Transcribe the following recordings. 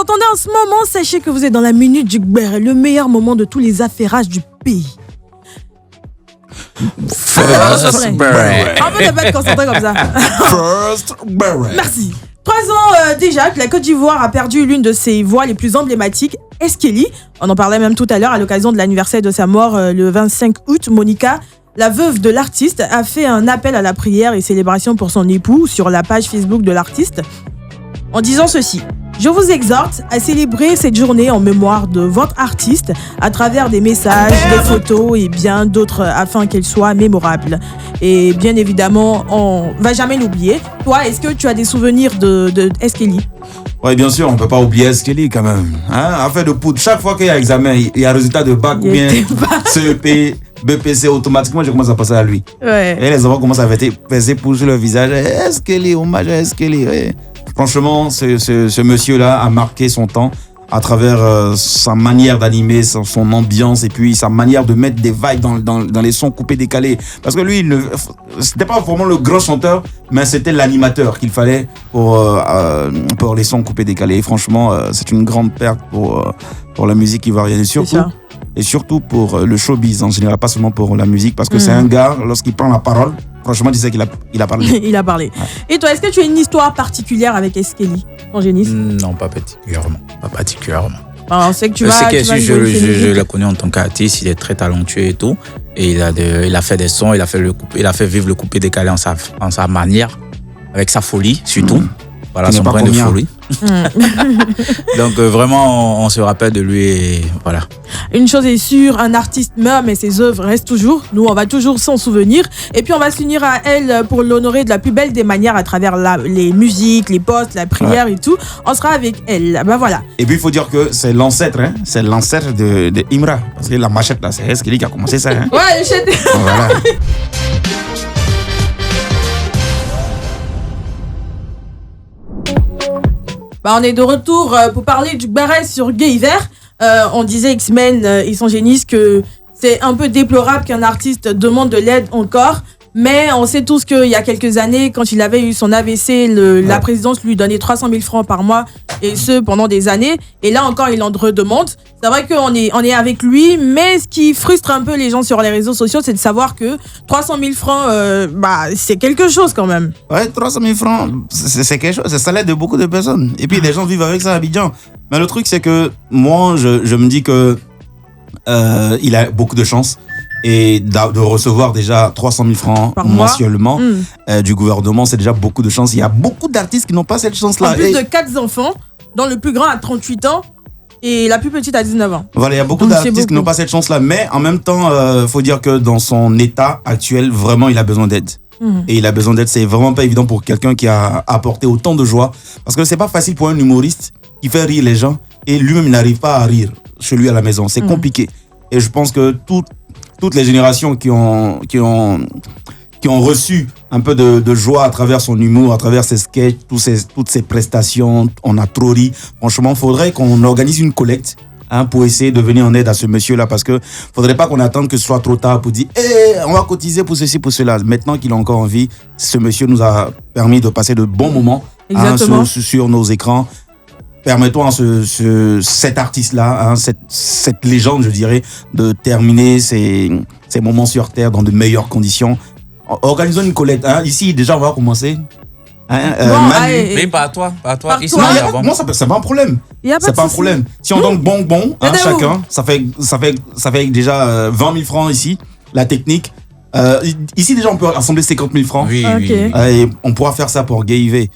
entendez en ce moment, sachez que vous êtes dans la minute du Gbere, le meilleur moment de tous les affairages du pays. First Beret. Un peu de pas être concentré comme ça. First Beret. Merci. 3 ans déjà que la Côte d'Ivoire a perdu l'une de ses voix les plus emblématiques, Eskeli. On en parlait même tout à l'heure à l'occasion de l'anniversaire de sa mort le 25 août. Monica, la veuve de l'artiste, a fait un appel à la prière et célébration pour son époux sur la page Facebook de l'artiste en disant ceci. Je vous exhorte à célébrer cette journée en mémoire de votre artiste à travers des messages, des photos et bien d'autres afin qu'elle soit mémorable. Et bien évidemment, on va jamais l'oublier. Toi, est-ce que tu as des souvenirs de Eskeli? Oui, bien sûr, on ne peut pas oublier Eskeli quand même. Affaire de poudre, chaque fois qu'il y a examen, il y a résultat de bac ou bien CEP, BPC, automatiquement, je commence à passer à lui. Ouais. Et les enfants commencent à peser pour sur le visage. Eskeli, hommage à Eskeli. Ouais. Franchement, ce monsieur-là a marqué son temps à travers sa manière d'animer, son ambiance et puis sa manière de mettre des vibes dans les sons coupés décalés. Parce que lui, c'était pas vraiment le grand chanteur, mais c'était l'animateur qu'il fallait pour les sons coupés décalés. Et franchement, c'est une grande perte pour la musique ivoirienne et surtout pour le showbiz en général, pas seulement pour la musique, parce que c'est un gars, lorsqu'il prend la parole, franchement, tu sais qu'il a parlé. Il a parlé. Ouais. Et toi, est-ce que tu as une histoire particulière avec Eskeli, ton géniste? Non, pas particulièrement. On sait que tu je le connais en tant qu'artiste, il est très talentueux et tout. Et il a fait des sons, il a fait vivre le coupé décalé en sa manière, avec sa folie surtout. Voilà, son brin de folie. Donc vraiment, on se rappelle de lui et voilà. Une chose est sûre, un artiste meurt, mais ses œuvres restent toujours. Nous, on va toujours s'en souvenir. Et puis, on va s'unir à elle pour l'honorer de la plus belle des manières à travers les musiques, les posts, la prière et tout. On sera avec elle. Ben voilà. Et puis, il faut dire que c'est l'ancêtre, c'est l'ancêtre de Imra. Parce que la machette, là, c'est Eskeli qui a commencé ça. Ouais, voilà. On est de retour pour parler du Gbere sur Gay Hiver. On disait X-Men et son géniste que c'est un peu déplorable qu'un artiste demande de l'aide encore. Mais on sait tous qu'il y a quelques années, quand il avait eu son AVC, la présidence lui donnait 300 000 francs par mois, et ce, pendant des années. Et là encore, il en redemande. C'est vrai qu'on est avec lui, mais ce qui frustre un peu les gens sur les réseaux sociaux, c'est de savoir que 300 000 francs, c'est quelque chose quand même. Ouais, 300 000 francs, c'est quelque chose, c'est le salaire de beaucoup de personnes. Et puis, les gens vivent avec ça à Abidjan. Mais le truc, c'est que moi, je me dis que il a beaucoup de chance. Et de recevoir déjà 300 000 francs mensuellement du gouvernement, c'est déjà beaucoup de chance. Il y a beaucoup d'artistes qui n'ont pas cette chance-là. En plus de 4 enfants, dont le plus grand a 38 ans et la plus petite a 19 ans. Voilà, il y a beaucoup d'artistes qui n'ont pas cette chance-là. Mais en même temps, faut dire que dans son état actuel, vraiment, il a besoin d'aide. Et il a besoin d'aide. C'est vraiment pas évident pour quelqu'un qui a apporté autant de joie. Parce que c'est pas facile pour un humoriste qui fait rire les gens et lui-même, il n'arrive pas à rire chez lui à la maison. C'est compliqué. Et je pense que toutes les générations qui ont reçu un peu de joie à travers son humour, à travers ses sketchs, toutes ses prestations, on a trop ri. Franchement, il faudrait qu'on organise une collecte pour essayer de venir en aide à ce monsieur-là, parce que faudrait pas qu'on attende que ce soit trop tard pour dire on va cotiser pour ceci, pour cela. Maintenant qu'il a encore envie, ce monsieur nous a permis de passer de bons moments sur nos écrans. Permettons à cet artiste-là, cette légende, je dirais, de terminer ses moments sur Terre dans de meilleures conditions. Organisons une collecte. Ici, déjà, on va commencer. Mais pas à toi. Ici, moi, c'est pas un problème. C'est pas un problème. Si on donne bon, chacun, ça fait déjà 20 000 francs ici, la technique. Ici, déjà, on peut rassembler 50 000 francs. Oui. Et on pourra faire ça pour Gay IV.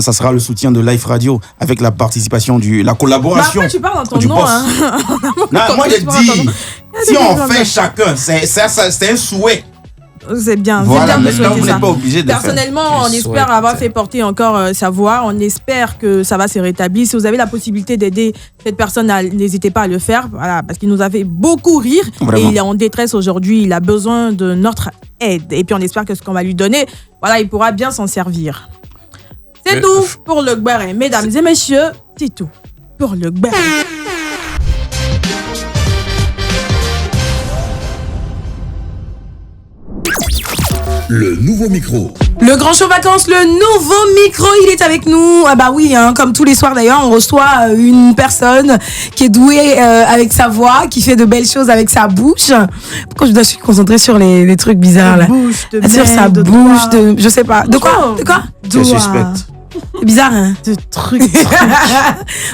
Ça sera le soutien de Life Radio avec la participation la collaboration. Mais après, tu parles dans ton nom. Non, moi, je dis, si on fait chacun, c'est un souhait. C'est bien. Voilà, c'est bien maintenant, vous n'êtes pas obligé de Personnellement, on espère avoir fait porter encore sa voix. On espère que ça va se rétablir. Si vous avez la possibilité d'aider cette personne, n'hésitez pas à le faire. Voilà, parce qu'il nous a fait beaucoup rire. Vraiment. Et il est en détresse aujourd'hui. Il a besoin de notre aide. Et puis, on espère que ce qu'on va lui donner, voilà, il pourra bien s'en servir. C'est tout pour le Gbere. Mesdames et messieurs, c'est tout pour le Gbere. le nouveau micro. Le Grand Show Vacances, le nouveau micro, il est avec nous. Ah bah oui, hein, comme tous les soirs d'ailleurs, on reçoit une personne qui est douée avec sa voix, qui fait de belles choses avec sa bouche. Pourquoi je dois suis concentrée sur les trucs bizarres là? Sur sa bouche, je sais pas. De quoi? Je suspecte. C'est bizarre, hein? De trucs.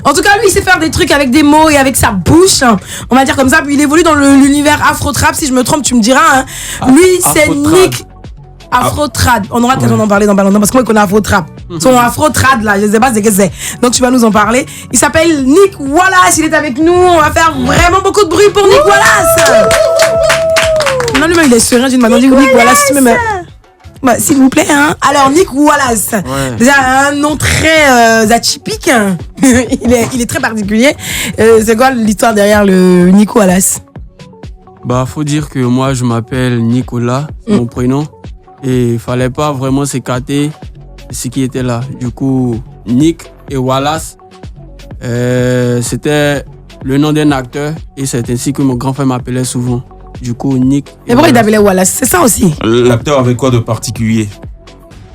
En tout cas, lui, il sait faire des trucs avec des mots et avec sa bouche. On va dire comme ça. Puis il évolue dans l'univers Afro-Trap. Si je me trompe, tu me diras. Hein. Lui, c'est Nick Afro-Trad. On aura l'occasion d'en parler dans pas longtemps parce que moi, je connais Afro-Trap. Son Afro-Trad, là, je sais pas ce que c'est. Donc, tu vas nous en parler. Il s'appelle Nick Wallace. Il est avec nous. On va faire vraiment beaucoup de bruit pour Nick Wallace. Non, lui-même, il est serein. Je demande Nick Wallace. Tu me bah, s'il vous plaît, hein. Alors, Nick Wallace. Ouais. Déjà, un nom très atypique. il est très particulier. C'est quoi l'histoire derrière le Nick Wallace? Bah, faut dire que moi, je m'appelle Nicolas, c'est mon prénom. Et il fallait pas vraiment s'écarter de ce qui était là. Du coup, Nick et Wallace, c'était le nom d'un acteur. Et c'est ainsi que mon grand frère m'appelait souvent. Du coup, Nick. Et pourquoi il appelait Wallace? C'est ça aussi. L'acteur avait quoi de particulier?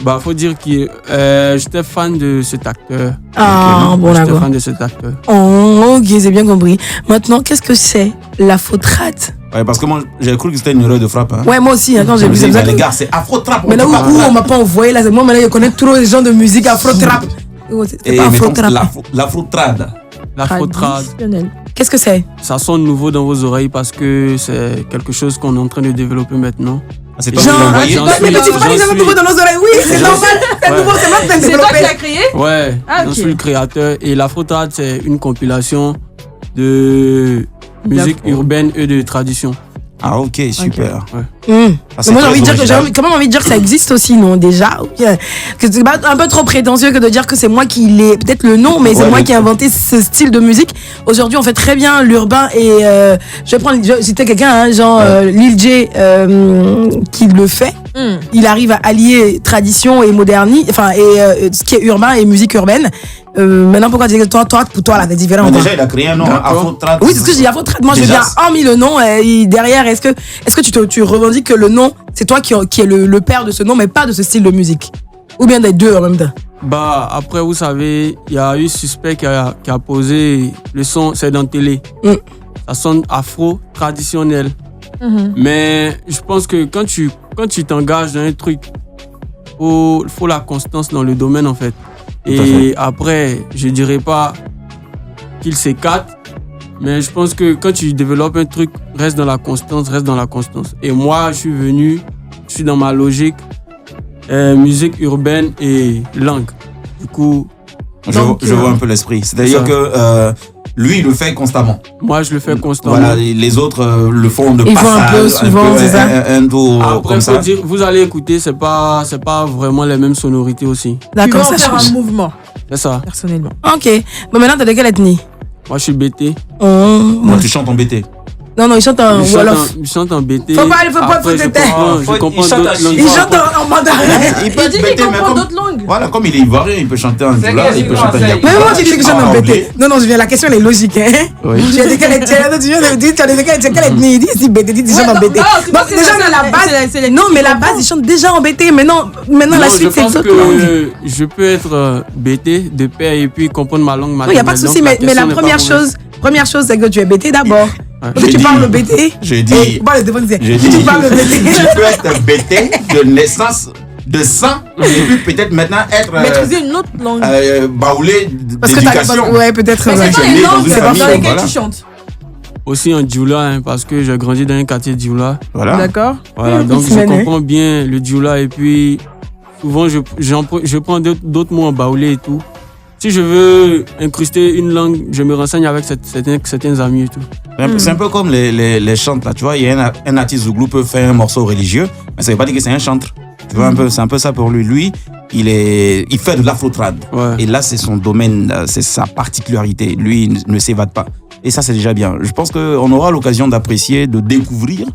Bah, faut dire que j'étais fan de cet acteur. Ah, bon, d'accord. J'étais fan de cet acteur. Oh, ok, j'ai bien compris. Maintenant, qu'est-ce que c'est l'Afro-Trad? Ouais, parce que moi, j'ai cru que c'était une erreur de frappe. Hein. Ouais, moi aussi, hein, quand j'ai vu ça. Les gars, c'est Afro-Trap. Mais là où on m'a pas envoyé, là, moi, maintenant, je connais trop les gens de musique Afro-Trap. C'est pas Afro-Trap. L'Afro-Trad. L'Afro-Trad. Qu'est-ce que c'est? Ça sonne nouveau dans vos oreilles parce que c'est quelque chose qu'on est en train de développer maintenant. Ah, c'est toi qui l'as envoyé? Mais tu peux pas les avoir nouveaux dans nos oreilles. Oui, c'est normal. C'est nouveau, c'est moi qui l'ai développé. C'est toi qui l'as créé? Ouais, je suis le créateur. Et l'Afro-Trad, c'est une compilation de musique urbaine et de tradition. Ah, ok, super. Okay. Ouais. Moi, j'ai envie de dire quand même envie de dire que ça existe aussi, non, déjà. Que c'est un peu trop prétentieux que de dire que c'est moi qui l'ai, peut-être le nom, mais c'est moi qui ai inventé ce style de musique. Aujourd'hui, on fait très bien l'urbain et je vais prendre, c'était quelqu'un, hein, genre Lil J, qui le fait. Il arrive à allier tradition et modernie, enfin, et ce qui est urbain et musique urbaine. Maintenant, pourquoi tu dis que toi, pour toi, là, c'est différent? Déjà, il a créé un nom, Afro-Trad. Oui, c'est ce que je dis, Afro-Trad. Moi, je veux bien, hormis le nom, derrière, est-ce que tu revendiques que le nom, c'est toi qui est le père de ce nom, mais pas de ce style de musique? Ou bien des deux en même temps? Bah, après, vous savez, il y a eu Suspect qui a posé le son, c'est dans télé. Ça sonne afro-traditionnel. Mais je pense que quand tu t'engages dans un truc, faut la constance dans le domaine, en fait. Et après, je dirais pas qu'il s'écarte, mais je pense que quand tu développes un truc, reste dans la constance. Et moi, je suis dans ma logique musique urbaine et langue. Du coup, je vois un peu l'esprit. C'est-à-dire que lui, il le fait constamment. Moi, je le fais constamment. Voilà, les autres le font de passage. Ils font un peu souvent, c'est ça. Un tour après, comme ça. Dire, vous allez écouter, c'est pas vraiment les mêmes sonorités aussi. D'accord, ça change. faire un mouvement. C'est ça. Personnellement. Ok. Bon, maintenant, t'as de quelle ethnie? Moi, je suis BT. Moi, tu chantes en BT. Non, il chante en Wolof. Il chante en BT. Faut pas foutre de tête. Je comprends d'autres langues. Il chante en mandarin. Il dit qu'il comprend d'autres langues. Voilà, comme il est ivoirien, il peut chanter en djoula, il peut chanter en Mais moi, tu dis que je chante en BT. Non, la question elle est logique. Hein? Oui. Tu as dit quelle ethnie? Il dit si BT, il chante en BT. Donc, déjà, la base. Non, mais la base, il chante déjà en BT. Maintenant, la suite, c'est d'autres langues. Je peux être BT de père et puis comprendre ma langue maternelle. Il n'y a pas de souci, mais la première chose, c'est que tu es BT d'abord. Tu parles le BT. J'ai dit. Tu parles le BT. Tu peux être BT de naissance, de sang, et puis peut-être maintenant être. Maîtriser une autre langue. Baoulé d'éducation. Ouais, peut-être. Mais c'est quoi les langues dans lesquelles tu chantes? Aussi en djoula, parce que j'ai grandi dans un quartier de djoula. Voilà. D'accord. Voilà, donc je comprends bien le djoula et puis souvent je prends d'autres mots en baoulé et tout. Si je veux incruster une langue, je me renseigne avec certains amis et tout. C'est un peu comme les chantres là, tu vois, il y a un artiste Zouglou peut faire un morceau religieux, mais ça veut pas dire que c'est un chantre. Tu vois, c'est un peu ça pour lui. Lui, il fait de l'afro-trad. Ouais. Et là, c'est son domaine, c'est sa particularité. Lui, il ne s'évade pas. Et ça, c'est déjà bien. Je pense qu'on aura l'occasion d'apprécier, de découvrir,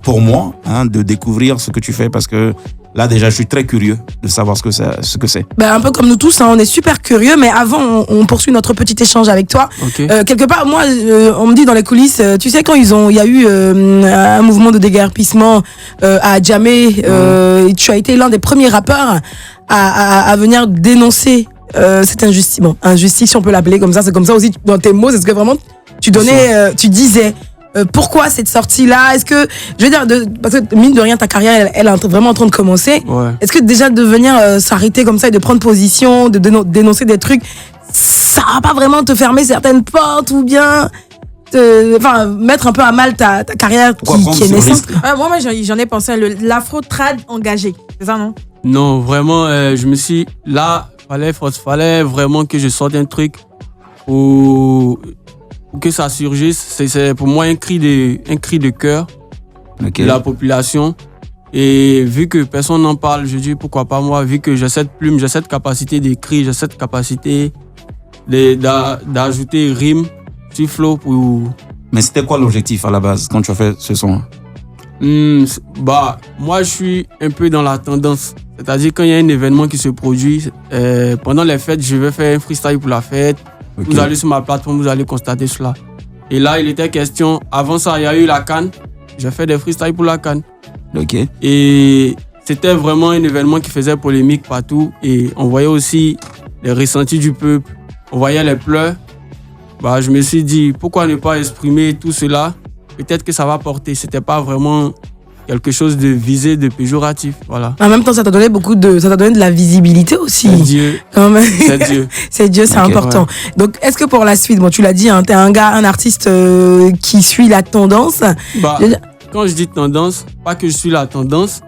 pour moi, de découvrir ce que tu fais parce que Là, déjà, je suis très curieux de savoir ce que c'est. Un peu comme nous tous, hein, on est super curieux, mais avant, on poursuit notre petit échange avec toi. Okay. Quelque part, moi, on me dit dans les coulisses, tu sais, quand il y a eu un mouvement de déguerpissement à Djamé, tu as été l'un des premiers rappeurs à venir dénoncer cette injustice. Bon, injustice, si on peut l'appeler comme ça, c'est comme ça aussi dans tes mots, c'est ce que vraiment tu donnais, tu disais. Pourquoi cette sortie-là? Est-ce que, je veux dire, parce que mine de rien, ta carrière, elle est vraiment en train de commencer. Ouais. Est-ce que déjà de venir s'arrêter comme ça et de prendre position, de dénoncer des trucs, ça va pas vraiment te fermer certaines portes ou bien mettre un peu à mal ta carrière qui est naissante? Moi, j'en ai pensé à l'afro-trad engagé. C'est ça, non? Non, vraiment, je me suis... Là, fallait vraiment que je sorte un truc pour que ça surgisse. C'est pour moi un cri de cœur de la population. Et vu que personne n'en parle, je dis pourquoi pas moi, vu que j'ai cette plume, j'ai cette capacité d'écrire, j'ai cette capacité d'ajouter rime sur flow pour... Mais c'était quoi l'objectif à la base quand tu as fait ce son? Moi je suis un peu dans la tendance. C'est-à-dire quand il y a un événement qui se produit, pendant les fêtes, je vais faire un freestyle pour la fête. Okay. Vous allez sur ma plateforme, vous allez constater cela. Et là, il était question, avant ça, il y a eu la CAN. J'ai fait des freestyles pour la CAN. Ok. Et c'était vraiment un événement qui faisait polémique partout. Et on voyait aussi les ressentis du peuple. On voyait les pleurs. Je me suis dit, pourquoi ne pas exprimer tout cela? Peut-être que ça va porter. C'était pas vraiment quelque chose de visé, de péjoratif. Voilà. En même temps, ça t'a donné de la visibilité aussi. C'est Dieu. C'est Dieu. C'est Dieu, c'est important. Ouais. Donc, est-ce que pour la suite, tu l'as dit, hein, t'es un artiste qui suit la tendance. Quand je dis tendance, pas que je suis la tendance,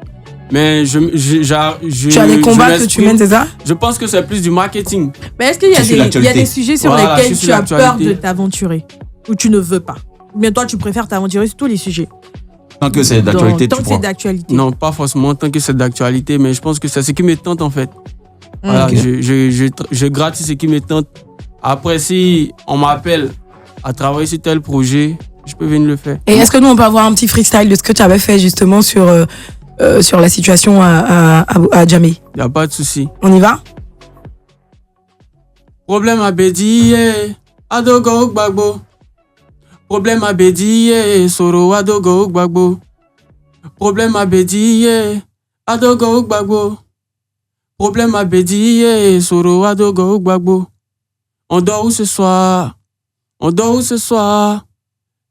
mais tu as des combats que tu mènes, c'est ça? Je pense que c'est plus du marketing. Mais est-ce qu'il y a des sujets sur lesquels tu as peur de t'aventurer ou tu ne veux pas? Ou bien toi, tu préfères t'aventurer sur tous les sujets? Tant que c'est d'actualité, tant que c'est d'actualité. Non, pas forcément tant que c'est d'actualité, mais je pense que c'est ce qui me tente en fait. Voilà, je gratte ce qui me tente. Après, si on m'appelle à travailler sur tel projet, je peux venir le faire. Et est-ce que nous, on peut avoir un petit freestyle de ce que tu avais fait justement sur la situation à Djamé? Il n'y a pas de souci. On y va? Problème à Bédi, Adogo Gbagbo. Problème à Bédi, Soro Adogo Gbagbo. Problème à Bédi, Adogo Gbagbo. Problème à Bédi, Soro Adogo Gbagbo. On dort où ce soir? On dort où ce soir?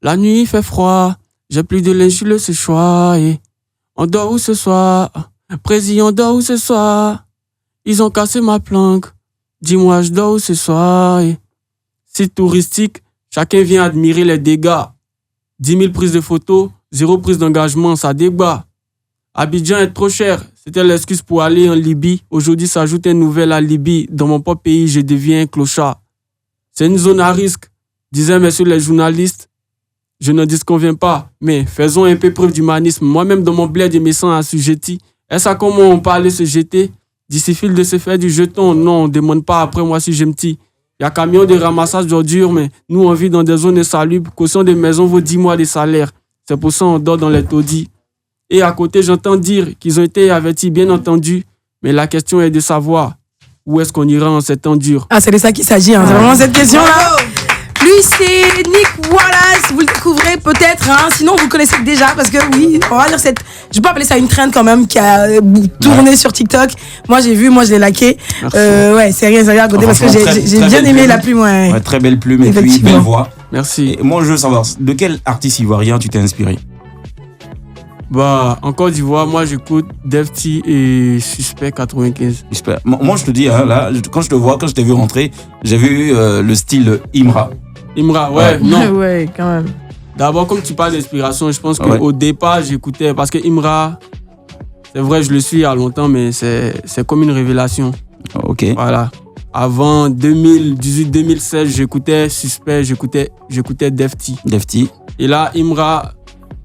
La nuit fait froid. J'ai plus de linge sur le séchoir. On dort où ce soir? Président, on dort où ce soir? Ils ont cassé ma planque. Dis-moi, je dors où ce soir? Site touristique. Chacun vient admirer les dégâts. 10 000 prises de photos, 0 prise d'engagement, ça débat. Abidjan est trop cher. C'était l'excuse pour aller en Libye. Aujourd'hui, s'ajoute un nouvel à Libye. Dans mon propre pays, je deviens un clochard. C'est une zone à risque, disaient messieurs les journalistes. Je ne disconviens pas, mais faisons un peu preuve d'humanisme. Moi-même, dans mon bled, je me sens assujetti. Est-ce à comment on parlait se jeter? D'ici fil de se faire du jeton. Non, on ne demande pas après moi si j'aime petit. Il y a camion de ramassage d'ordures, mais nous, on vit dans des zones insalubres. Caution des maisons vaut 10 mois de salaire. C'est pour ça qu'on dort dans les taudis. Et à côté, j'entends dire qu'ils ont été avertis, bien entendu. Mais la question est de savoir où est-ce qu'on ira en ces temps durs. Ah, c'est de ça qu'il s'agit. Hein. C'est vraiment cette question-là. Lui, c'est Nick Wallace. Vous le découvrez peut-être. Hein. Sinon, vous connaissez déjà. Parce que oui, on va dire je peux appeler ça une trend quand même qui a tourné sur TikTok. Moi, j'ai vu, je l'ai liké. Ouais, c'est rien à côté parce que j'ai bien aimé la plume. Ouais, très belle plume et puis belle voix. Merci. Et moi, je veux savoir, de quel artiste ivoirien tu t'es inspiré? En Côte d'Ivoire, moi, j'écoute Defty et Suspect 95. Moi, je te dis, hein, là, quand je te vois, quand je t'ai vu rentrer, j'ai vu le style Imra. Imra, ouais, non. Ouais, quand même. D'abord, comme tu parles d'inspiration, je pense qu'au départ, j'écoutais, parce que Imra, c'est vrai, je le suis il y a longtemps, mais c'est comme une révélation. Ok. Voilà. Avant 2018-2016, j'écoutais Suspect, j'écoutais Defty. Et là, Imra,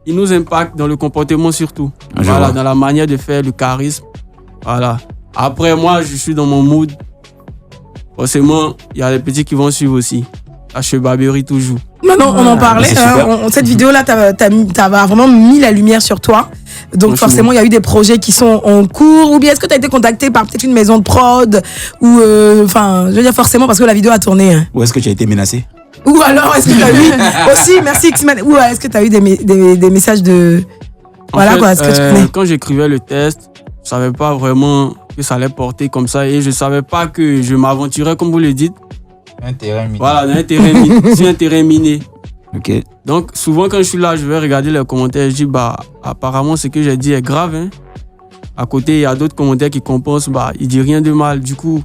il nous impacte dans le comportement surtout. Voilà, dans la manière de faire, le charisme. Voilà. Après, moi, je suis dans mon mood. Forcément, il y a les petits qui vont suivre aussi. H. Barbery toujours. Maintenant, on en parlait. Cette vidéo-là, t'as vraiment mis la lumière sur toi. Donc forcément, il y a eu des projets qui sont en cours. Ou bien est-ce que tu as été contacté par peut-être une maison de prod ou je veux dire forcément parce que la vidéo a tourné. Hein. Ou est-ce que tu as été menacé? Ou alors est-ce que tu as eu aussi, merci X-Men. Ou est-ce que tu as eu des messages de voilà quoi, est-ce que tu connais? Quand j'écrivais le test, je savais pas vraiment que ça allait porter comme ça et je savais pas que je m'aventurais comme vous le dites. Un terrain miné. Voilà, sur un terrain miné. Ok. Donc, souvent, quand je suis là, je vais regarder les commentaires. Je dis, apparemment, ce que j'ai dit est grave. Hein. À côté, il y a d'autres commentaires qui compensent. Il dit rien de mal. Du coup,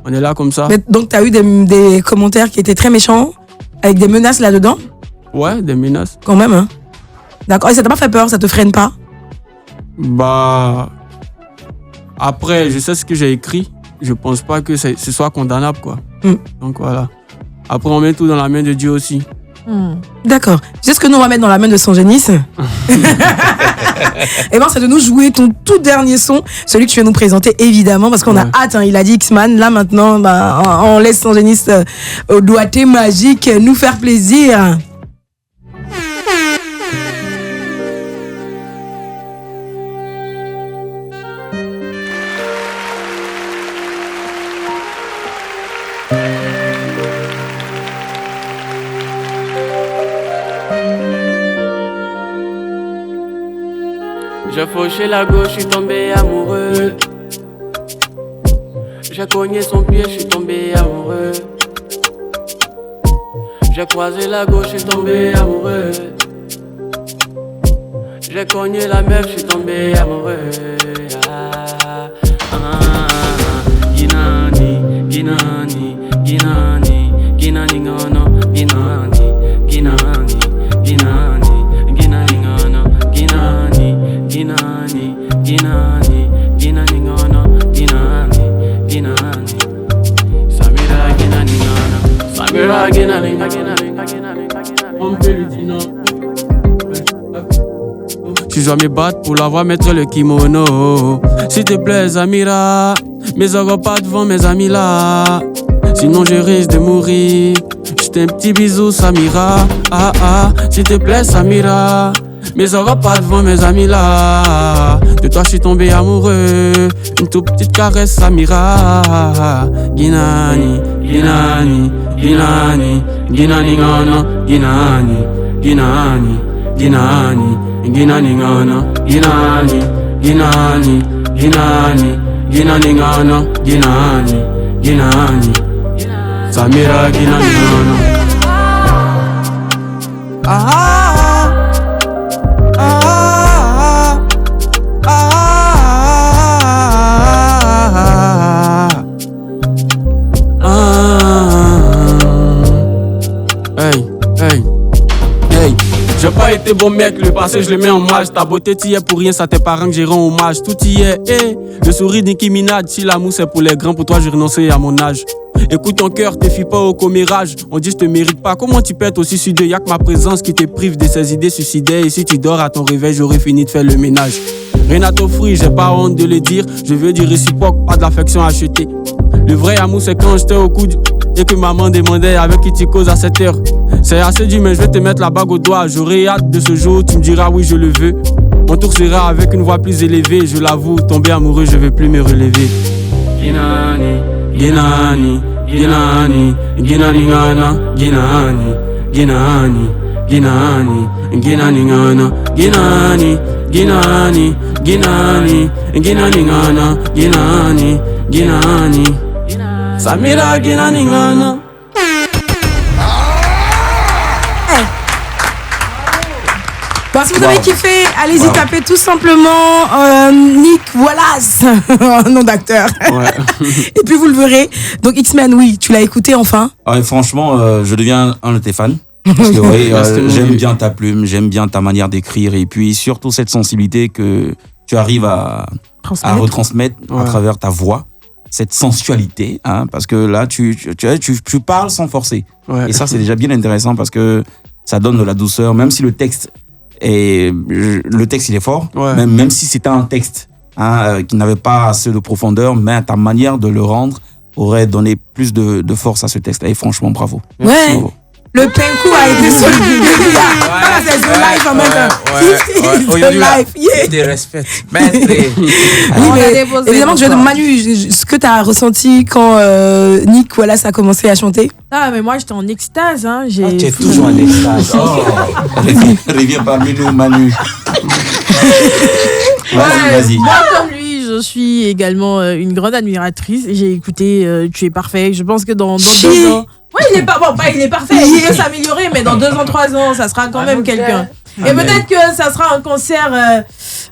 on est là comme ça. Mais donc, tu as eu des commentaires qui étaient très méchants, avec des menaces là-dedans? Ouais, des menaces. Quand même, hein. D'accord. Et ça t'a pas fait peur? Ça te freine pas? Après, je sais ce que j'ai écrit. Je pense pas que ce soit condamnable, quoi. Donc, voilà. Après, on met tout dans la main de Dieu aussi. D'accord. Tu sais ce que nous on va mettre dans la main de Sangenis? Et c'est de nous jouer ton tout dernier son, celui que tu viens nous présenter évidemment parce qu'on a hâte. Hein, il a dit X-Man. Là maintenant, on laisse Sangenis au doigté magique nous faire plaisir. J'ai fauché la gauche, je suis tombé amoureux. J'ai cogné son pied, je suis tombé amoureux. J'ai croisé la gauche, je suis tombé amoureux. J'ai cogné la meuf, je suis tombé amoureux. Ginani, Ginani, Ginani, Ginani, ngono, Ginani, Ginani, Ginani, Ginani, ngono, Ginani, Ginani, Ginani, Ginani, ngono, Ginani, Ginani, Samira, Ginani, ngono, Samira, Ginani, Ginani, on peut lui dire non. Je dois me battre pour la voir mettre le kimono. S'il te plaît, Samira, mais aura pas devant mes amis là. Sinon je risque de mourir. Juste un petit bisou, Samira. S'il te plaît, Samira, mais aura pas devant mes amis là. De toi je suis tombé amoureux. Une toute petite caresse, Samira. Ginani, Ginani, Ginani, Ginani, ngono, Ginani, Ginani, Ginani, Ginani, ngono, Ginani, Ginani, Ginani, Ginani, ngono, Ginani, Ginani, Samira, Ginani, ngono. J'ai pas été bon mec, le passé je le mets en marge. Ta beauté t'y est pour rien, ça tes parents que j'ai rend hommage. Tout y est, le sourire Nicki Minaj. Si l'amour c'est pour les grands, pour toi j'ai renoncé à mon âge. Écoute ton cœur, te fie pas au commérage. On dit je te mérite pas, comment tu peux être aussi sudé? Y'a que ma présence qui te prive de ces idées suicidaires. Et si tu dors à ton réveil, j'aurais fini de faire le ménage. Rien à t'offrir, j'ai pas honte de le dire. Je veux du réciproque, pas de l'affection achetée. Le vrai amour c'est quand j'étais au coude et que maman demandait avec qui tu causes à cette heure. C'est assez dur mais je vais te mettre la bague au doigt. J'aurai hâte de ce jour, tu me diras oui je le veux. Mon tour sera avec une voix plus élevée. Je l'avoue, tomber amoureux, je veux plus me relever. Ginani, Ginani, Ginani, Ginani, ngana, Ginani, Ginani, Ginani, Ginani, ngana, Ginani, Ginani, Ginani, Ginani, ngana, Ginani, Ginani, Samira, Ginani, ngana. Si vous avez kiffé, allez-y taper tout simplement Nick Wallace, nom d'acteur. Ouais. Et puis vous le verrez. Donc X-Men, oui, tu l'as écouté enfin. Franchement, je deviens un de tes fans. Parce que j'aime bien ta plume, j'aime bien ta manière d'écrire et puis surtout cette sensibilité que tu arrives à retransmettre à travers ta voix. Cette sensualité, hein, parce que là, tu parles sans forcer. Ouais. Et ça, c'est déjà bien intéressant parce que ça donne de la douceur, même si le texte il est fort, même si c'était un texte qui n'avait pas assez de profondeur, mais ta manière de le rendre aurait donné plus de force à ce texte. Et franchement, bravo. Ouais. Bravo. Le Penku a été sur le vidéo. C'est The Life en même temps. Aujourd'hui, Yeah. des respects. Oui, mais évidemment, je vais demander, Manu, ce que tu as ressenti quand Nick Wallace a commencé à chanter. Ah, mais moi, j'étais en extase. Hein. Tu es toujours en extase. Reviens parmi nous, Manu. Vas-y. Moi, comme lui, je suis également une grande admiratrice. J'ai écouté Tu es parfait. Je pense que dans 2 ans. Oui, il est pas bon, il est parfait. Il peut s'améliorer, mais dans 2 ans, 3 ans, ça sera quand même quelqu'un. Et peut-être que ça sera un concert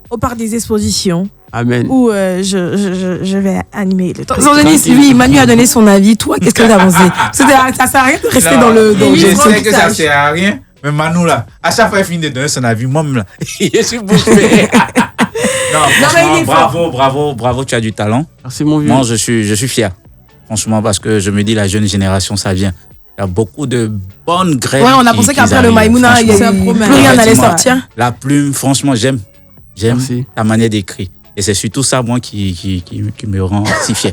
au Parc des Expositions. Amen. Où je vais animer le truc. Sans Denis, oui, Manu a donné son avis. Toi, qu'est-ce que tu as pensé? Ça sert à rien de rester dans le. Je sais que ça sert à rien. Mais Manu, là, à chaque fois, il finit de donner son avis. Moi-même, là, je suis bouffé. Non, franchement, bravo, tu as du talent. Merci, mon vieux. Moi, je suis fier. Franchement, parce que je me dis, la jeune génération, ça vient. Il y a beaucoup de bonnes graines. Ouais, on a pensé qu'après le Maïmouna, il y a plus rien n'allait sortir. La plume, franchement, j'aime Merci. ta manière d'écrire. Et c'est surtout ça, moi, qui me rend si fier.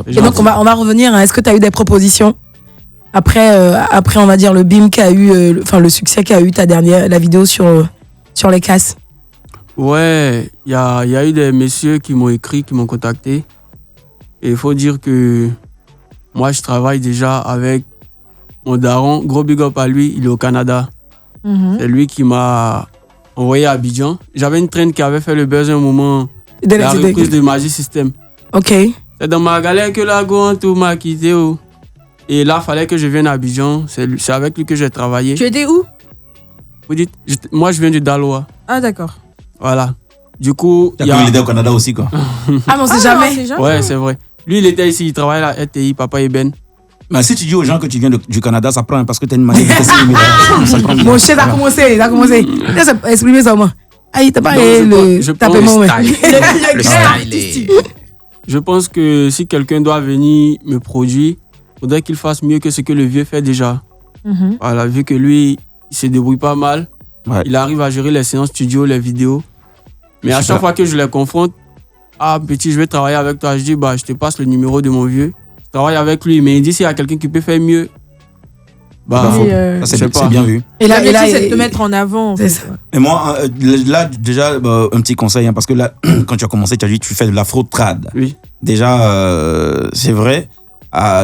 Et donc, on va revenir. Est-ce que tu as eu des propositions après, on va dire, le BIM qu'a eu, le succès qu'a eu la vidéo sur les casses? Ouais, il y a eu des messieurs qui m'ont écrit, qui m'ont contacté. Et il faut dire que moi, je travaille déjà avec mon daron. Gros big up à lui, il est au Canada. C'est lui qui m'a envoyé à Abidjan. J'avais une traîne qui avait fait le buzz un moment, la reprise de Magic System. Ok. C'est dans ma galère que la tout m'a quitté. Oh. Et là, il fallait que je vienne à Abidjan. C'est avec lui que j'ai travaillé. Tu étais où? Vous dites, moi, je viens du Daloa. Ah, d'accord. Voilà. Du coup, il était au Canada aussi, quoi. Ah, mais on sait jamais. Ouais, c'est vrai. Lui, il était ici, il travaillait à la RTI, Papa Eben. Mais si tu dis aux gens que tu viens du Canada, ça prend parce que tu as une manière de t'exprimer. Mon chef a commencé. Laisse exprimer ça, moi. Aïe, t'as pas le tapement, le style. Je pense que si quelqu'un doit venir me produire, il faudrait qu'il fasse mieux que ce que le vieux fait déjà. Voilà, vu que lui, il se débrouille pas mal. Ouais. Il arrive à gérer les séances studio, les vidéos. Mais à chaque fois que je les confronte, ah petit, je vais travailler avec toi. Je dis, je te passe le numéro de mon vieux. Je travaille avec lui, mais il dit s'il y a quelqu'un qui peut faire mieux. C'est bien vu. Et là, c'est de te mettre en avant. C'est ça. Et moi, là, déjà, un petit conseil, parce que là, quand tu as commencé, tu as dit que tu fais de l'afro-trad. Oui. Déjà, c'est vrai,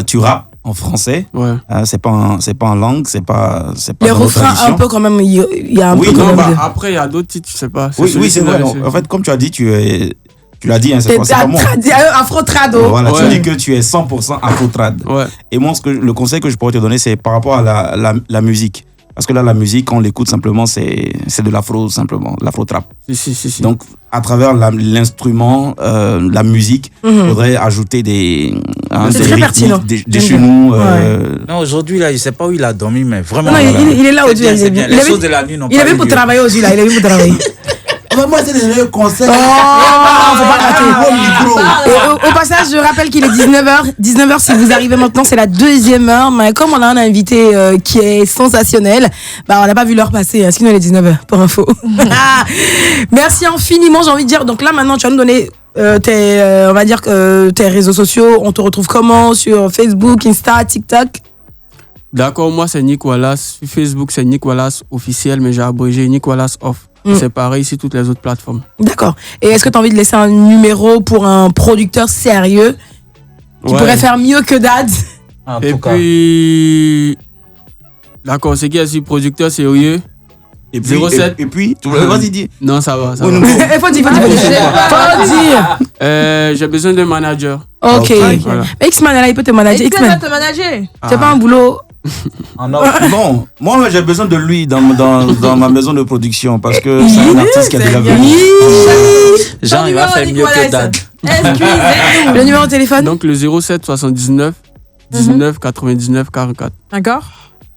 tu rappes en français. Ouais. C'est pas en langue, c'est pas les refrains un peu quand même, il y a un peu quand même. Après, il y a d'autres titres, je sais pas. Oui, c'est vrai. En fait, comme tu as dit, tu l'as dit, hein, c'est pas moi. Afro-trado. Voilà, tu dis que tu es 100% afro-trad. Ouais. Et moi, le conseil que je pourrais te donner, c'est par rapport à la musique. Parce que là, la musique, quand on l'écoute simplement, c'est de l'afro, simplement, l'afro-trap. Si. Donc, à travers l'instrument, la musique, il faudrait ajouter des rythmiques de chez nous. Non, aujourd'hui, là, je ne sais pas où il a dormi, mais vraiment. Non, il est là aujourd'hui. Les choses de la nuit n'ont pas. Il est venu pour travailler aussi, là. Il est venu pour travailler. Moi, c'est des conseils. Faut pas rater. Au passage, je rappelle qu'il est 19h. 19h, si vous arrivez maintenant, c'est la 2e heure. Mais comme on a un invité qui est sensationnel, on n'a pas vu l'heure passer. Sinon, il est 19h, pour info. Merci infiniment, j'ai envie de dire. Donc là, maintenant, tu vas nous donner tes réseaux sociaux. On te retrouve comment? Sur Facebook, Insta, TikTok? D'accord, moi, c'est Nick Wallace. Sur Facebook, c'est Nick Wallace officiel, mais j'ai abrégé Nick Wallace off. C'est pareil sur toutes les autres plateformes. D'accord. Et est-ce que tu as envie de laisser un numéro pour un producteur sérieux qui pourrait faire mieux que Dad? Et puis... D'accord, c'est qui est sur producteur sérieux? Et puis, 07. Et puis, vas-y, dis. Non, ça va. Il faut dire. J'ai besoin d'un manager. Ok. Voilà. X-Man, là, il peut te manager. X-Man va te manager. C'est pas un boulot. Bon, moi j'ai besoin de lui dans ma maison de production parce que c'est un artiste qui a de l'avenir. Jean, il va faire mieux que Dad. Excusez-nous. Le numéro de téléphone? Donc le 07 79 19 99 44. D'accord.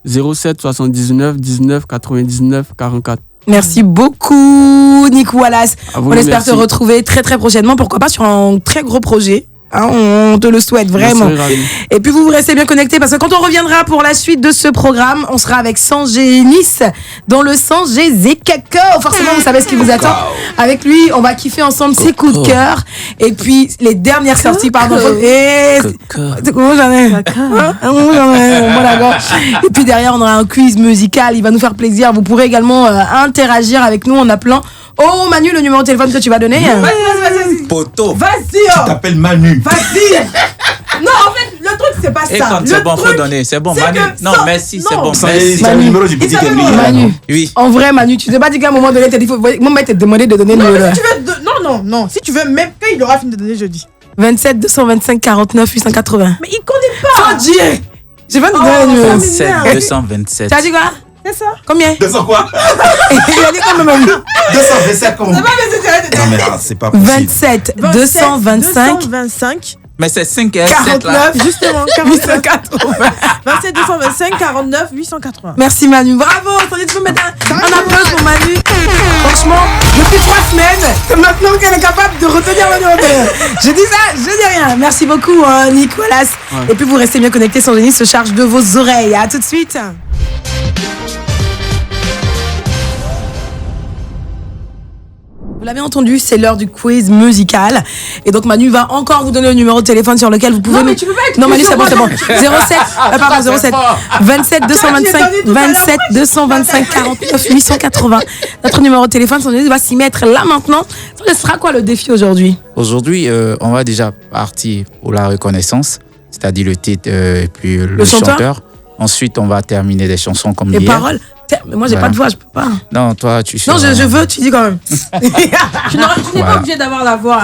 07 79 19 99 44. Merci beaucoup, Nick Wallace. On espère te retrouver très très prochainement. Pourquoi pas sur un très gros projet Hein, on te le souhaite vraiment. Et puis vous restez bien connectés parce que quand on reviendra pour la suite de ce programme, on sera avec Sanjay Nice dans le Sanjay Zekako. Forcément, vous savez ce qui vous attend. Avec lui, on va kiffer ensemble ses coups de cœur. Et puis les dernières sorties, pardon. Et puis derrière, on aura un quiz musical. Il va nous faire plaisir. Vous pourrez également interagir avec nous en appelant. Oh Manu, le numéro de téléphone que tu vas donner. Vas-y. Poto. Vas-y. Tu t'appelles Manu. Vas-y. Non, en fait, le truc, c'est pas ça. C'est bon, faut donner. C'est bon, Manu. Non, merci, c'est bon. C'est le numéro du petit Kelly. Manu. Oui. En vrai, Manu, tu t'es pas dit qu'à un moment donné, t'as dit, moi, te demander de donner le numéro. Non. Si tu veux, même quand il aura fini de donner jeudi. 27 225 49 880. Mais il connaît pas. Oh Dieu. J'ai pas de donner le numéro. 27 227. T'as dit quoi? C'est ça. Combien? 200 quoi? Il a dit quand même. 227 comme. C'est pas mais Non mais c'est pas possible. 27 225 225 Mais c'est 5 et 7 là. 49 justement 880 27 225 49 880. Merci Manu, bravo. Tu peux mettre un applaudissement pour Manu. Franchement, depuis 3 semaines, c'est maintenant qu'elle est capable de retenir le numéro. Je dis ça, je dis rien. Merci beaucoup Nicolas. Ouais. Et puis vous restez bien connectés, Sanjay Nice se charge de vos oreilles. À tout de suite. Vous l'avez entendu, c'est l'heure du quiz musical. Et donc Manu va encore vous donner le numéro de téléphone sur lequel vous pouvez... Non mais tu peux pas être... Non Manu, c'est bon. 07 27 225 49 880. Notre numéro de téléphone, Sanjay va s'y mettre là maintenant. Ce sera quoi le défi aujourd'hui? Aujourd'hui, on va déjà partir pour la reconnaissance, c'est-à-dire le titre et puis le chanteur. Ensuite, on va terminer des chansons comme les hier. Paroles. Mais moi, j'ai pas de voix, je peux pas. Non, toi, tu sais. Non, je veux, tu dis quand même. Tu n'es pas obligé d'avoir la voix.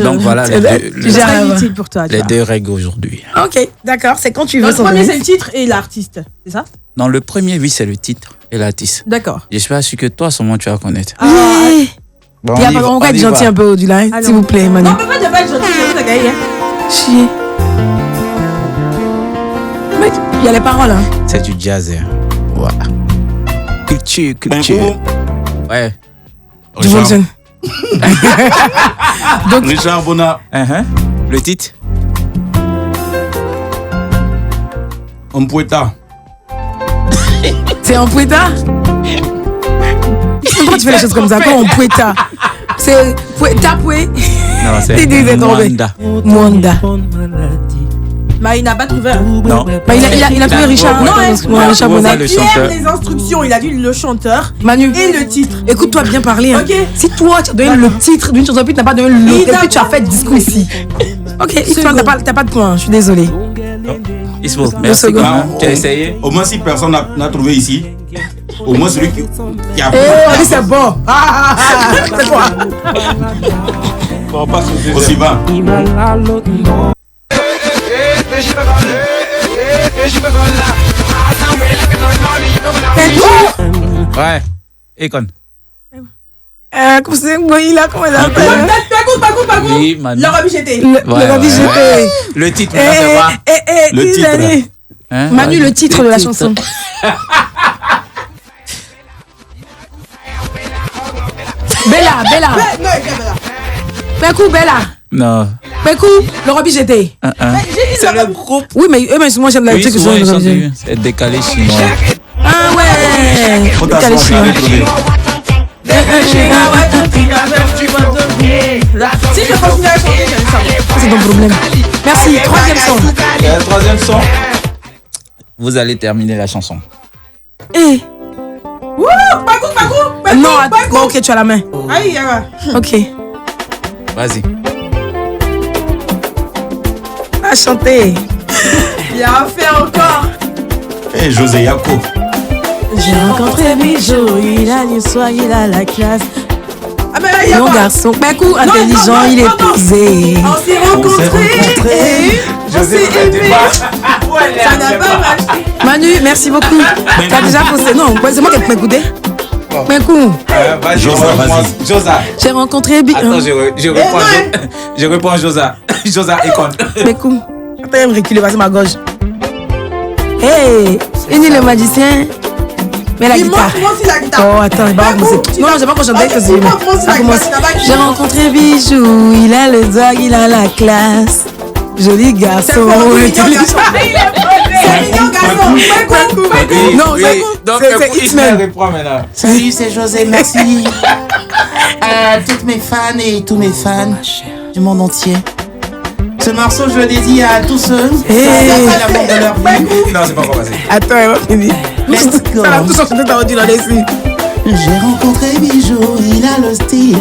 Donc voilà, les deux règles aujourd'hui. Ok, d'accord, c'est quand tu veux. Le premier, c'est le titre et l'artiste, c'est ça? Non, le premier, oui, c'est le titre et l'artiste. D'accord. Je suis pas sûr que toi, seulement, tu vas connaître. Oui. Bon, il y a pas grand cas de gentil un peu au-delà, s'il vous plaît, Manu. Non, on peut pas être gentil, c'est vous, gagné. Chier. Mec, il y a les paroles, hein. C'est du jazz, hein. Voilà. Culture. Ouais. Richard. Donc, Richard Bona. Le titre? Ompueta. C'est Ompueta? Pourquoi tu fais les choses comme ça? Quoi, Ompueta? C'est Tapoué? Non, c'est Mwanda. Bah, il n'a pas trouvé. Non. Bah, il a trouvé Richard. Non, Richard Bona. Il a les instructions. Il a vu le chanteur. Manu. Et le titre. Écoute-toi bien parler. Hein. Ok. Si toi, tu as donné le titre d'une chanson, puis tu n'as pas donné le. Et puis tu as fait le discours ici. Ok, t'as pas de point. Je suis désolé. Ismo, merci. Tu as essayé? Au moins, si personne n'a trouvé ici, au moins celui qui a. Eh, c'est bon. C'est quoi? On passe au suivant. Ouais. Econ. Comment c'est là, comment elle appelle? Pagou. Oui, Manu. Le Rabbi GT. Le Rabbi GT. Le titre, c'est quoi? Le titre. Manu, le titre de la chanson. Bella. Pekou, Bella. Non. Pekou, le Rabbi GT. C'est le groupe. Oui, mais souvent j'aime la musique. C'est décalé chinois. Ah ouais. Décalé chinois. Si je continue à chanter, j'allais savoir. C'est ton problème. Merci. Troisième son. Vous allez terminer la chanson. Eh. Wouh, Pagou. Non, attends, ok, tu as la main. Aïe, ok. Vas-y. À chanter. Bien fait encore. Et José Yako. J'ai rencontré Bijou, il a l'histoire, il a la classe. Ah mais là, il y a mon garçon, Pekou, intelligent, il est posé. On s'est rencontrés, je s'est aimé. Ça n'a pas marché. Manu, merci beaucoup. T'as déjà posté. Non, c'est moi qui ai écouté. Pekou. Vas-y. Josa. J'ai rencontré Attends, je reprends Josa. Josa Econ. Pekou. Attends, il me recule, c'est ma gauche. Hey, Uni le magicien. Mais la Il guitare. montre moi aussi la guitare. Oh, attends, il va commencer. Non, j'ai pas encore chanté. Ok, il montre moi aussi la guitare. J'ai rencontré Bijou, il a le swag, il a la classe. Joli garçon. C'est mignon garçon. Non, c'est X-Men. Salut, c'est José, merci à toutes mes fans et tous mes fans du monde entier. Ce morceau, je le dédie à tous ceux qui ont l'amour de leur vie. Non, c'est pas encore passé. Attends, elle va finir. Let's go. Ça va tout chanter, t'as rendu dans les yeux. J'ai rencontré Bijou, il a le style.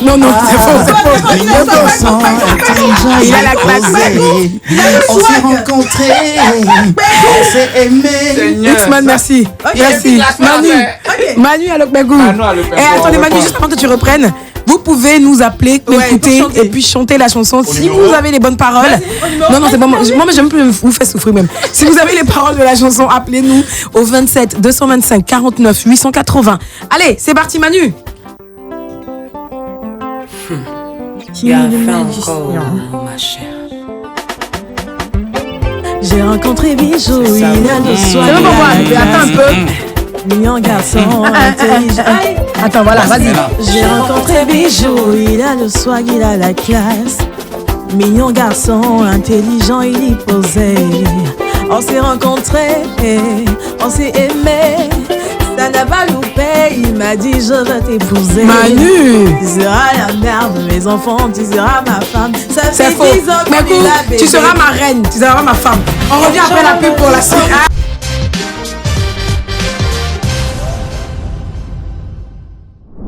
Non, c'est faux, c'est faux. Innocent, intelligent, Il a la classe. posé. On s'est rencontrés, on s'est aimés. X-Man, merci. Merci. Manu à Lokbegou. Et attendez, Manu, juste avant que tu reprennes, vous pouvez nous appeler, écouter et puis chanter la chanson si vous avez les bonnes paroles. Non, c'est bon. Moi, j'aime plus vous faire souffrir même. Si vous avez les paroles de la chanson, appelez-nous au 27 225 49 880. Allez, c'est parti, Manu. J'ai rencontré Bijou, il a le soir. C'est bon pour moi. Attends un peu. Mignon garçon, intelligent. Attends, voilà, vas-y. J'ai rencontré Bijou, il a le swag, il a la classe. Mignon garçon, intelligent, il y posait. On s'est rencontrés, on s'est aimés. Ça n'a pas loupé, il m'a dit je veux t'épouser. Manu. Tu seras la mère de mes enfants, tu seras ma femme. Ça C'est fait faux. 10 ans Mais qu'on est là, bébé. tu seras ma reine, tu seras ma femme. On revient après la pub pour la suite.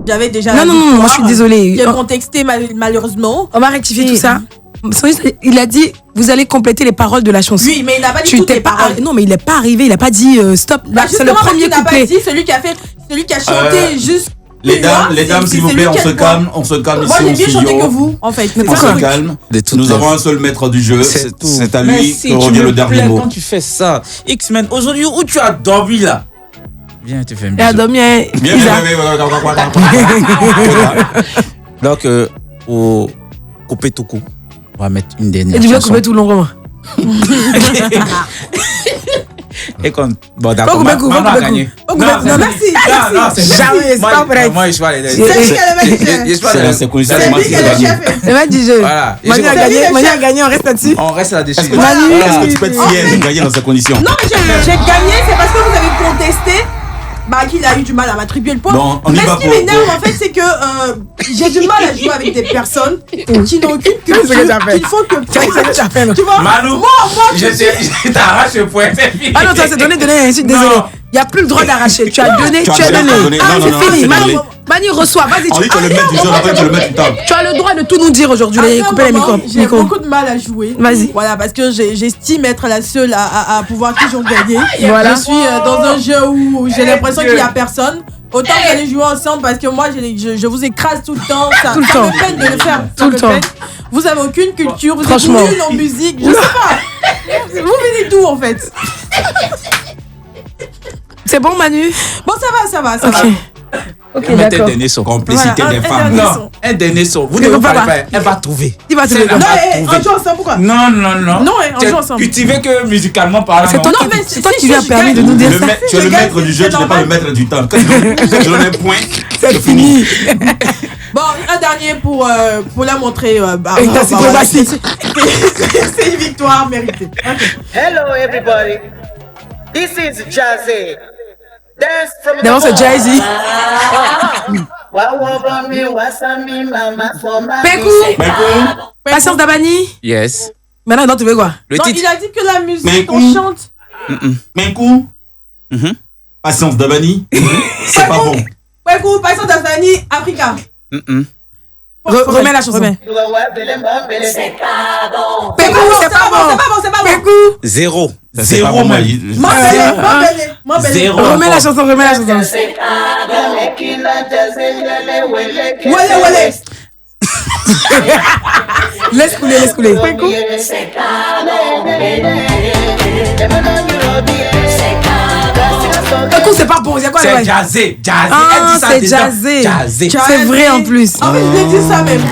J'avais déjà. Non, moi je suis désolée. J'ai contexté malheureusement. On va rectifier tout ça. Il a dit, vous allez compléter les paroles de la chanson. Oui, mais il n'a pas dit Tu toutes t'es les pas paroles. Non, mais il n'est pas arrivé, il n'a pas dit stop. Bah, C'est le premier il n'a pas couplet. dit celui qui a chanté juste. Les dames, s'il vous plaît, on se calme ici Moi, j'ai au mieux chanté studio. que vous, en fait. On se calme. Nous avons un seul maître du jeu. C'est à lui que revient le dernier mot. Quand tu fais ça, X-Men, aujourd'hui, où tu as dormi là? Viens, tu fais un Et à bisou. dormir, Bien, Donc, pour couper tout coup, on va mettre une dernière et tu veux chanson. couper tout long, vraiment. Et quand... Bon, d'accord, Faut couper, maman a couper. gagné. Faut couper. Non, merci. Non, c'est Jamais, c'est pas vrai. Moi, je parle des... C'est lui qui a le mec. C'est quoi ça? C'est lui qui a le chef. Le match du jeu. Voilà. Et Manu je- a gagné, on reste là-dessus. On reste là-dessus. Est-ce que Manu, tu peux être fier de gagner dans ces conditions? Non, mais j'ai gagné, c'est parce que vous avez contesté. Bah, qu'il a eu du mal à m'attribuer le point. Bon, on y mais va ce qui pour- m'énerve, en fait, c'est que j'ai du mal à jouer avec des personnes qui n'ont aucune C'est ce que culture, t'as fait. qu'il faut que. C'est ce que tu as fait, non? Tu vois, Manu, moi, je t'arrache le point, c'est fini. Ah non, toi, c'est donné, je suis désolé. Il n'y a plus le droit d'arracher. Tu as donné, tu as donné. Ah, Non, c'est non, fini. c'est Manu, donné. Manu, reçois. Vas-y, On dit que le maître du jeu, après tu le mets tout le temps. tu as le droit de tout nous dire aujourd'hui. à un Couper les moment, micros. j'ai beaucoup de mal à jouer. Vas-y. Voilà, parce que j'estime être la seule à pouvoir toujours gagner. Voilà. Je suis dans un jeu où j'ai l'impression qu'il n'y a personne. Autant vous allez jouer ensemble parce que moi je vous écrase tout le temps. Ça Tout le temps. me peine de le faire. Tout le temps. Vous avez aucune culture, vous êtes Franchement. nuls en musique, je sais pas. Vous venez d'où en fait? C'est bon, Manu? Bon, ça va. Ok, On met un d'accord. dernier son. Complicité Voilà, des un femmes. dernier Non. son. Un dernier son. Vous Ne ne veux pas, parlez pas. Elle va trouver. Il va te C'est le la- Non, va on joue ensemble, pourquoi? Non. Non, on joue ensemble. Cultiver que musicalement parlant. C'est toi Non, mais c'est toi si qui lui as je permis de gagne, nous dire ça. Tu es le Je gagne, maître du jeu, c'est tu n'es pas normal. le maître du temps. Quand tu donnes un point, C'est fini. Bon, un dernier pour la montrer. Et ta diplomatie. C'est une victoire méritée. Ok. Hello, everybody. This is Jazzy. Dance from D'abord, c'est Jay-Z. Pékou. Patience Dabani. Yes. Maintenant, non, tu veux quoi? Le Non, titre. il a dit que la musique, Mais on où? chante. Menkou, Mhm. patience d'Abani, c'est pas bon. Pékou, Patience d'Afani, Africa. Mhm. Remets la chanson. Remets. Pékou, c'est pas bon. C'est pas bon. Pékou. Zéro. Ça, c'est pas Zéro, bon, moi. Manu. Moi, Zéro. Remets la chanson, remets la chanson. Wale. Laisse couler. Pékou, c'est pas bon. Il y a quoi C'est là-bas? jazzé. Jazzé. Ah, Elle dit ça c'est déjà. jazzé. Jazzé. C'est vrai en plus. Ah oui, je l'ai dit ça même.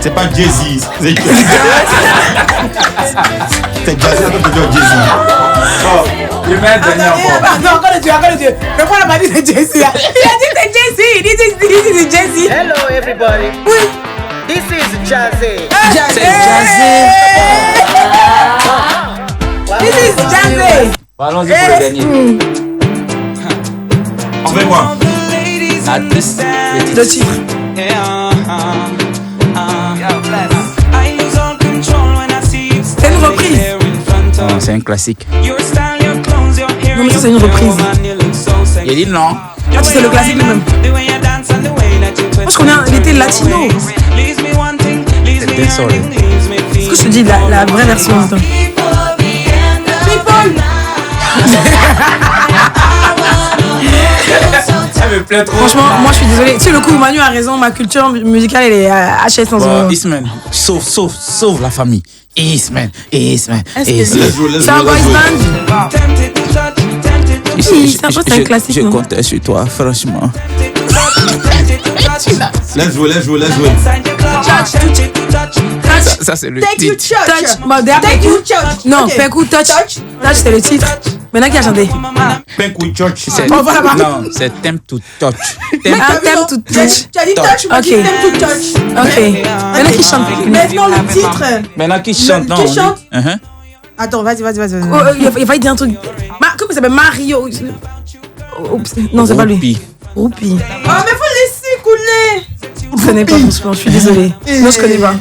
C'est pas Jay-Z. C'est Jay-Z. C'est Jay-Z, attends, tu dis Jay-Z. Je mets un dernier encore. Non, encore le Dieu. Mais moi, on m'a dit c'est Jesse. Il a dit c'est Jesse. Il dit c'est Jesse. Hello, everybody. Oui. This is Jazzy. C'est Jazzy. This is Jazzy. Allons-y pour le dernier. On fait quoi? Artiste. Le titre. C'est une reprise. Non, c'est un classique. Non, mais ça, c'est une reprise. Il dit non. Ah, tu sais le classique lui-même. Moi, je connais il était latino. C'était sol. Est-ce que je te dis la vraie version? Attends. Franchement, moi je suis désolée. Tu sais, le coup, Manu a raison. Ma culture musicale, elle est HS en ce moment. Eastman, sauve la famille. Eastman. C'est un boys band? Oui, c'est un classique. Je comptais sur toi, franchement. Laisse jouer. Ça c'est le Take you titre. church. Take you church. Non, Ok. Peku Touch. Touch, c'est le titre. Maintenant qui a chanté? Peku Church. Non, c'est Temp to Touch. Temp to Touch. Tu as dit touch, moi Ok. j'ai Temp to touch. Ok. Maintenant qui chante? Maintenant le titre. Maintenant qui chante, non? Qui chante? Uh-huh. Attends, vas-y. Oh, il va dire un truc. Comment il s'appelle? Mario. Oups. Non, c'est pas lui. Roupi. Roupi. Oh, mais faut laisser couler. Je connais pas, franchement, je suis désolée. Non, je connais pas.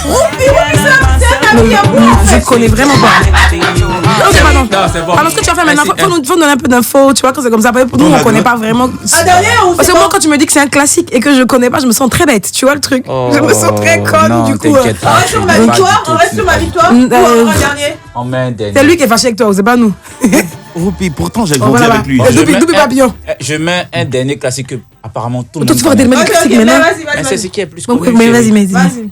Roupi, c'est un ami à moi. Je connais vraiment pas. Non, c'est pas non. Non, c'est bon. Alors, ce que tu vas faire maintenant, faut nous donner un peu d'infos, tu vois, quand c'est comme ça. Pour nous, on connaît pas vraiment. Un dernier, on Parce sait que moi, pas. quand tu me dis que c'est un classique et que je connais pas, je me sens très bête, tu vois le truc. Je me sens très conne, non, du coup. t'inquiète On pas, reste sur ma c'est pas victoire. du On tout reste sur ma ça. victoire. Ou un dernier. On met un dernier. C'est lui qui est fâché avec toi, c'est pas nous. Roupi, pourtant j'ai Oh, grandi voilà. avec lui. Double papillon. Je mets un dernier classique que apparemment tout le Toi, monde tu vas connaît. dire le classique mais maintenant. Mais c'est ce qui est plus Bon, connu. mais chérie. vas-y. Vas-y.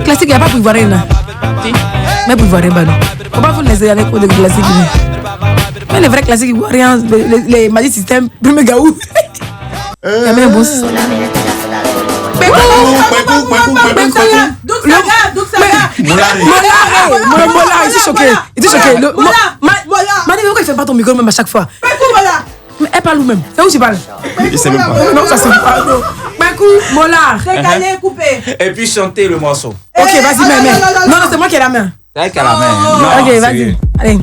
Classique, il n'y a pas pour ivoirien là. Mais pour ivoirien, bah non. Faut pas vous laisser aller pour des classiques. Mais les vrais classiques ivoiriens, les Magic System, premier gaou. Il y a même un bon son. Donc Saga. Mola, il était choqué. Il était choqué. Mola. Mani, pourquoi il fait pas ton micro même à chaque fois? Voilà. Mais elle parle où même? C'est où tu parles? Il sait même pas. Non, ça c'est pas. Bekou, Mola. Décalé, coupé. Et puis chanter le morceau. Ok, vas-y, mais. Non, c'est moi qui ai la main. C'est vrai qu'à la main. Non, Ok, sérieux. vas-y. Allez.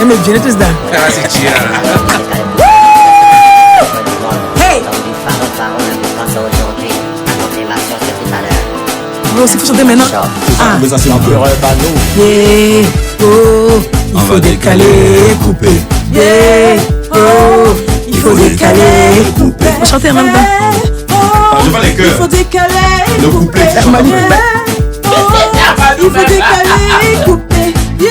Elle me vient tous là. Elle va se tirer là. Hey! Bon, s'il faut chanter maintenant. Ah. Mais ça c'est un peu. Yeah, oh, il faut décaler, couper. Yeah, oh, il faut décaler, couper. On va chanter en même temps. J'ai pas les Il cœurs. faut décaler. Le couplet. Il faut décaler, couper. Yeah.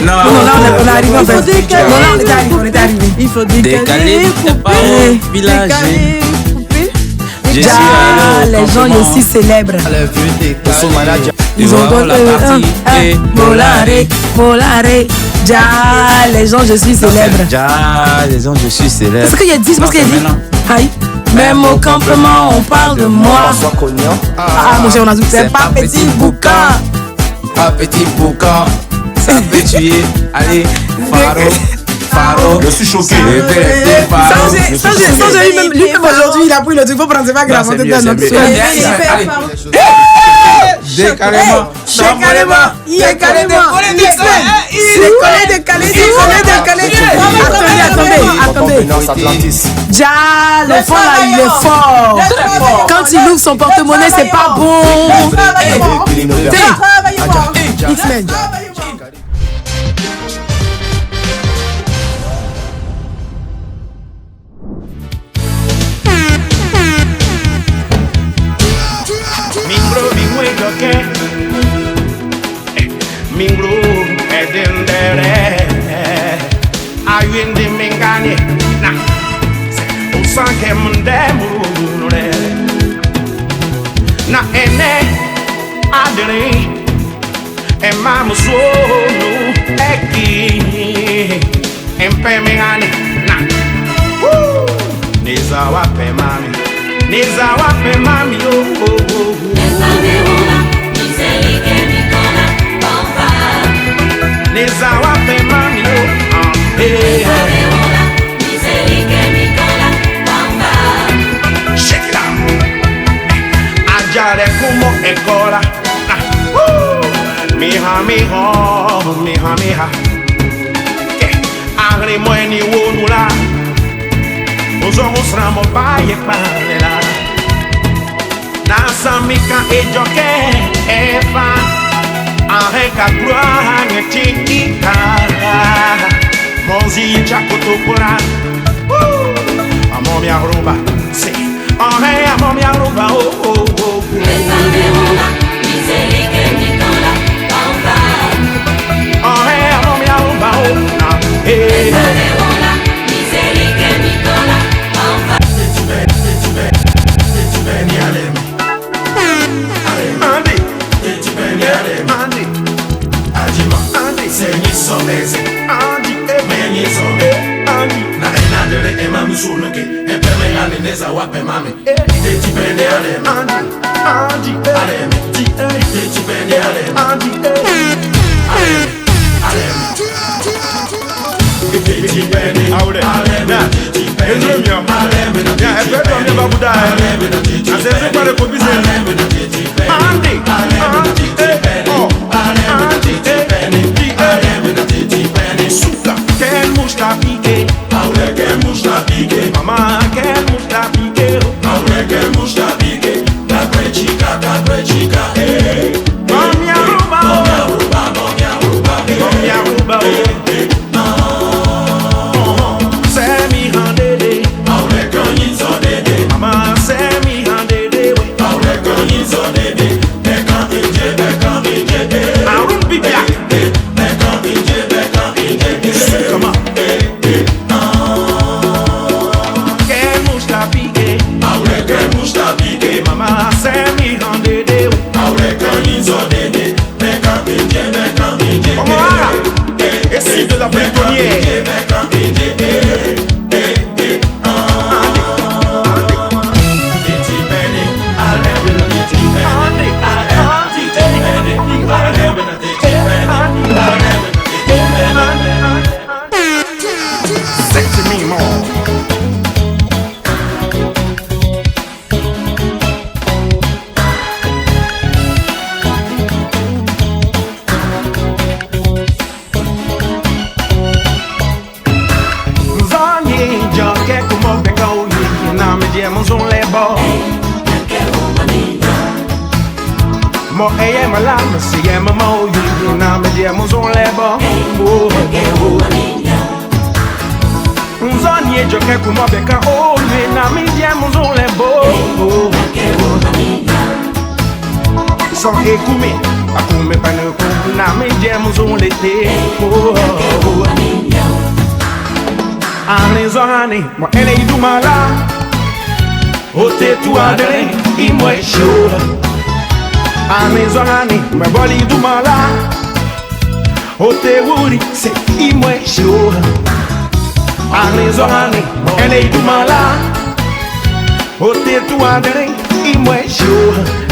Non, Non, là, on est arrivé en Il faut fait. décaler. Non, là, on était arrivé. Il faut Décaler, décaler, t'es pas couper. au village. Décaler, couper. Je suis Ja, allé au les gens campement. ici célèbrent. Ils vont voir la partie. Et Molare, ja, les gens je suis célèbre. Ja, les gens, je suis célèbre. C'est ce qu'il y a dit, c'est parce qu'il y a dit. Maintenant. Aïe. Même au campement, on parle de moi. Ah, mon cher, on a dit, c'est pas petit boucan. Pas petit boucan. Ça peut tuer. Allez, Faro. Je suis choqué. Ça, j'ai eu même lui-même aujourd'hui, il a pris le truc, faut prendre, c'est pas grave. Non, c'est on te mieux, donne c'est notre mieux. soin. Allez. Décalément. Il est carrément. Attendez. Ja, l'enfant là, il est fort. Quand il ouvre son porte-monnaie, c'est pas bon. X-Men. Minglu edendere ayuende mengane na usanke mundemure na ene adere emamu sonu eki empe mengane na niza wape mami oh oh oh cola. Miha, miha. Agri mweni wonula. Ozongo sramo baye palela. Nasa mika ejoke efa. Areka gloire ngetika. Monzi chakotopora. Amor me arroba, sí. Amor me arroba, oh. Amor me arroba,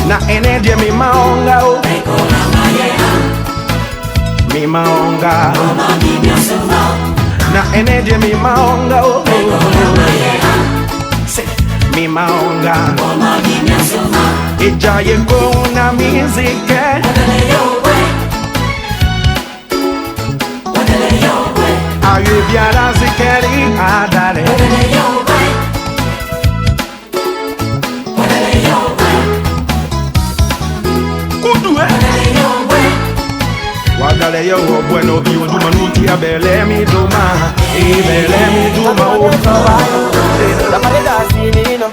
na energia mi maonga o mi maonga na energia mi maonga o mi maonga e già con una musica ayo biara zikeri adare Wadale yo bueno bi ojuma nuti abele mi duma ibele mi duma o la pareda sinino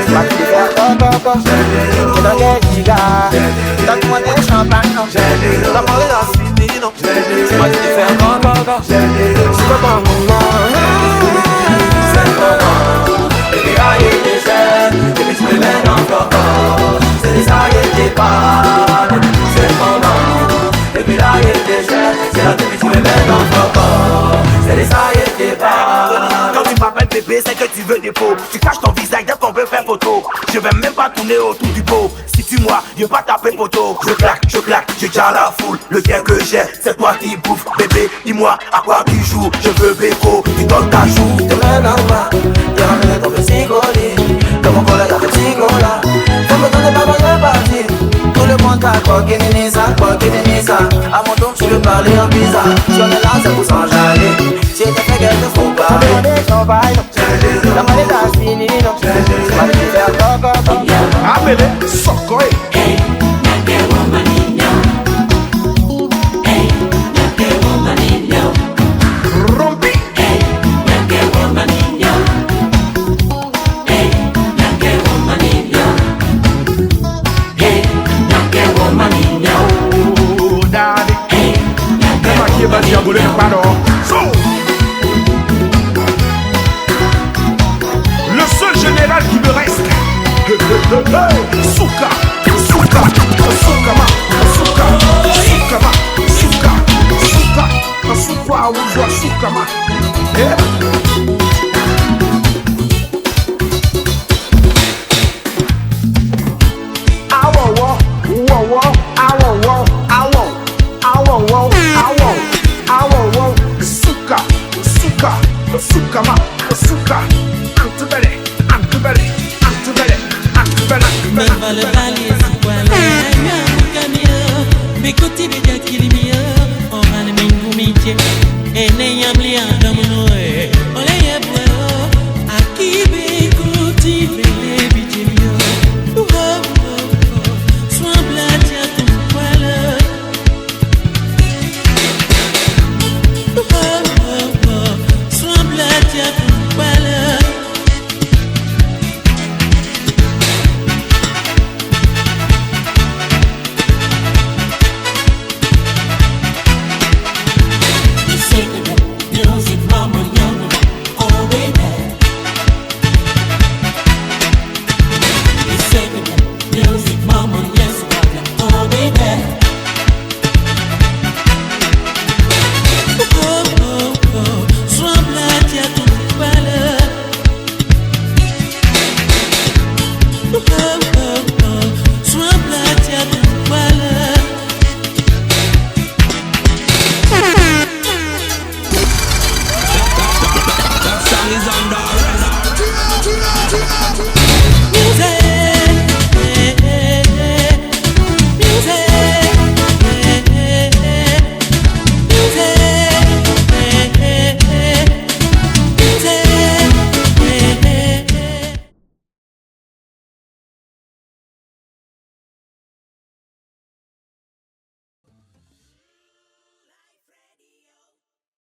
makia coco que no get giga tan como de champagne la pareda sinino moi je fais coco c'est pas bon c'est pas et puis aïe déjà et puis je me mets dans coco c'est des aïe des pas c'est pas et puis là il était cher, c'est là que tu me mets dans ton corps. C'est les ça il était pas. Quand tu m'appelles bébé, c'est que tu veux des pots. Tu caches ton visage dès qu'on veut faire photo. Je vais même pas tourner autour du pot. Si tu moi, je vais pas taper poteau. Je claque, j'ai déjà la foule. Le bien que j'ai, c'est toi qui bouffe. Bébé, dis-moi à quoi tu joues. Je veux béco, tu donnes ta joue. Tu me dans moi, tu ramènes ton petit colis. Comme mon collègue a fait petit cola. Comme ton de pas partir. Tout le monde Abele, Soko, Hey, nake womanino. Hey, nake womanino. Rompi, Hey, nake womanino. Hey, nake womanino. Hey, nake womanino. oh, daddy. Hey, nake Nema kieba diagole pardon. So, le seul général qui me reste. Souka, Souka, Soukama, Souka, Soukama, Souka, Souka, Soukwa, Ouzwa, Soukama. Souka, Souka, Soukama, Souka, Antubele, Antubele, Antubele, Antubele, Nova le valley si kwala kamio Bikuti bija kilimio Ohane mengu miche Ene yamli adamunoe